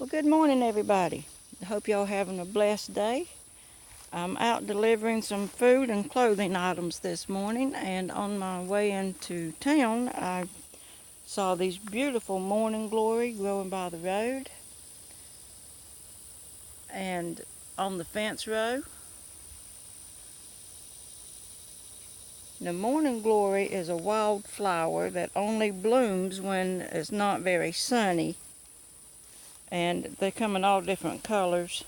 Well, good morning, everybody. I hope y'all having a blessed day. I'm out delivering some food and clothing items this morning, and on my way into town, I saw these beautiful morning glory growing by the road. And on the fence row, the morning glory is a wild flower that only blooms when it's not very sunny, and they come in all different colors.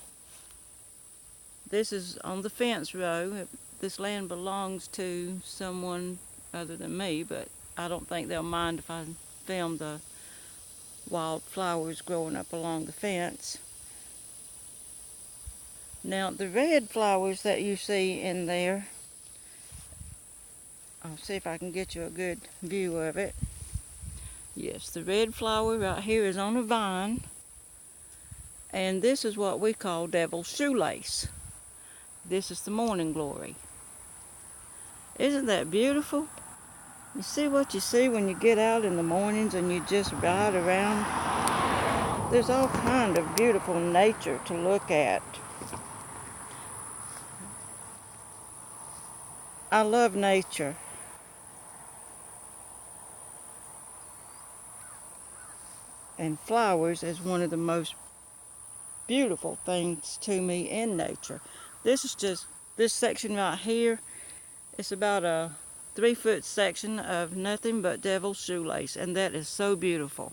This is on the fence row. This land belongs to someone other than me, but I don't think they'll mind if I film the wild flowers growing up along the fence. Now, the red flowers that you see in there, I'll see if I can get you a good view of it. Yes, the red flower right here is on a vine, and this is what we call devil's shoelace. This is the morning glory. Isn't that beautiful? You see what you see when you get out in the mornings and you just ride around? There's all kind of beautiful nature to look at. I love nature. And flowers is one of the most beautiful things to me in nature. This section right here, it's about a 3-foot section of nothing but devil's shoelace, and that is so beautiful.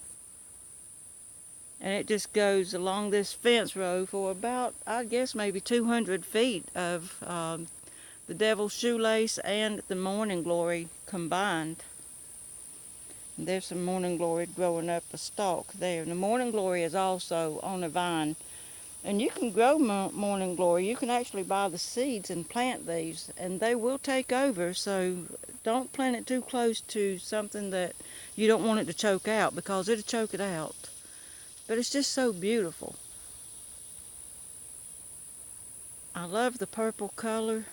And it just goes along this fence row for about, I guess, maybe 200 feet of the devil's shoelace and the morning glory combined. And there's some morning glory growing up a stalk there. And the morning glory is also on a vine. And you can grow morning glory. You can actually buy the seeds and plant these, and they will take over. So don't plant it too close to something that you don't want it to choke out, because it'll choke it out. But it's just so beautiful. I love the purple color.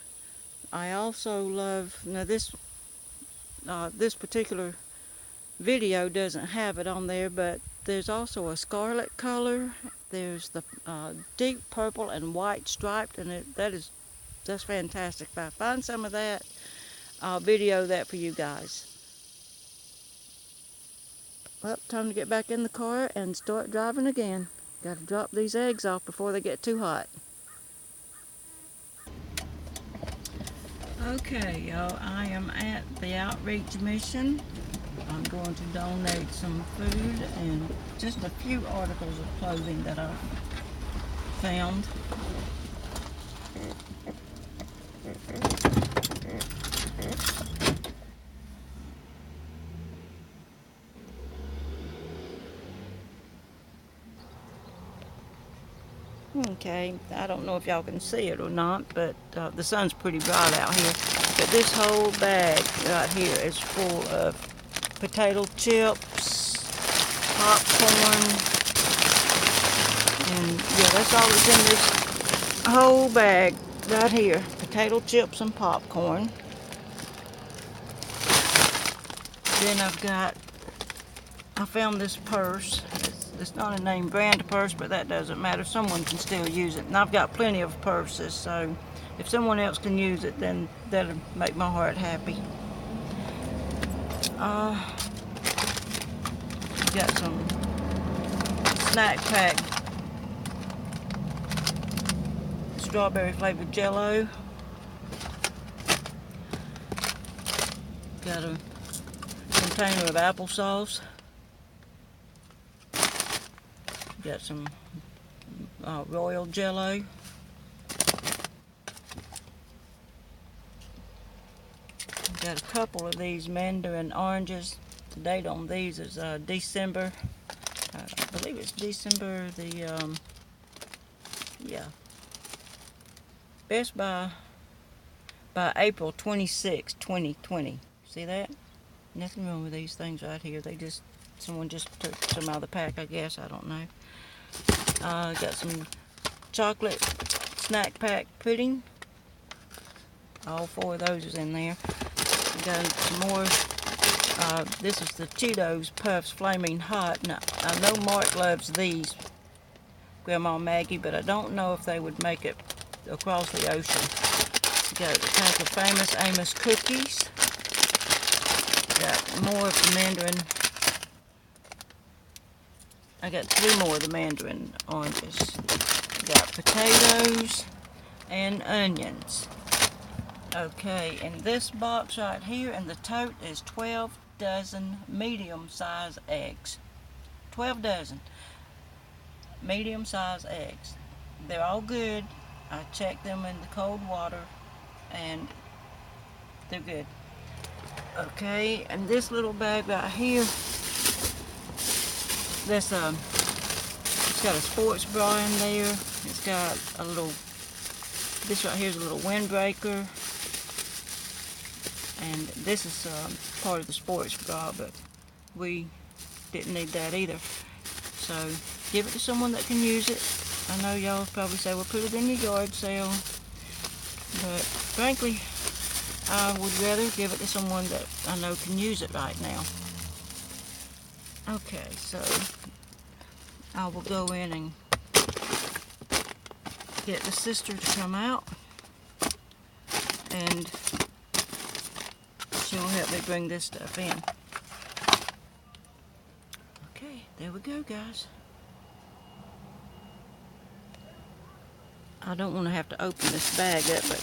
I also love, now this particular video doesn't have it on there, but there's also a scarlet color. There's the deep purple and white striped, and that's fantastic. If I find some of that, I'll video that for you guys. Well, time to get back in the car and start driving again. Got to drop these eggs off before they get too hot. Okay, y'all, I am at the outreach mission. I'm going to donate some food and just a few articles of clothing that I found. Okay, I don't know if y'all can see it or not, but the sun's pretty bright out here. But this whole bag right here is full of potato chips, popcorn, and yeah, that's all that's in this whole bag right here. Potato chips and popcorn. Then I found this purse. It's not a name brand purse, but that doesn't matter. Someone can still use it. And I've got plenty of purses, so if someone else can use it, then that'll make my heart happy. Got some snack pack strawberry flavored Jello. Got a container of applesauce. Got some royal Jello. Got a couple of these mandarin oranges. The date on these is December. I believe it's December the best by April 26, 2020. See that? Nothing wrong with these things right here. Someone just took some out of the pack, I guess. I don't know. Got some chocolate snack pack pudding. All 4 of those is in there. Got some more. This is the Cheetos Puffs Flaming Hot. Now, I know Mark loves these. Grandma Maggie, but I don't know if they would make it across the ocean. Got a tank of Famous Amos cookies. Got more of the mandarin. I got 3 more of the mandarin oranges. Got potatoes and onions. Okay, and this box right here in the tote is 12 dozen medium-sized eggs. 12 dozen medium-sized eggs. They're all good. I checked them in the cold water and they're good. Okay, and this little bag right here, it's got a sports bra in there. It's got a little, this right here is a little windbreaker. And this is part of the sports bra, but we didn't need that either. So give it to someone that can use it. I know y'all probably say, well, put it in your yard sale. But frankly, I would rather give it to someone that I know can use it right now. Okay, so I will go in and get the sister to come out. And she'll help me bring this stuff in. Okay, there we go, guys. I don't want to have to open this bag up, but,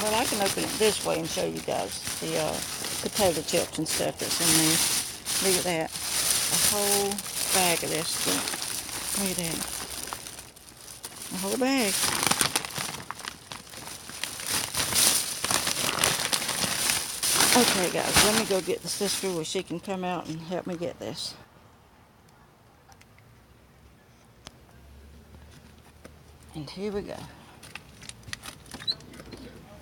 well, I can open it this way and show you guys the potato chips and stuff that's in there. Look at that. A whole bag of this stuff. Look at that. A whole bag. Okay, guys, let me go get the sister where she can come out and help me get this. And here we go.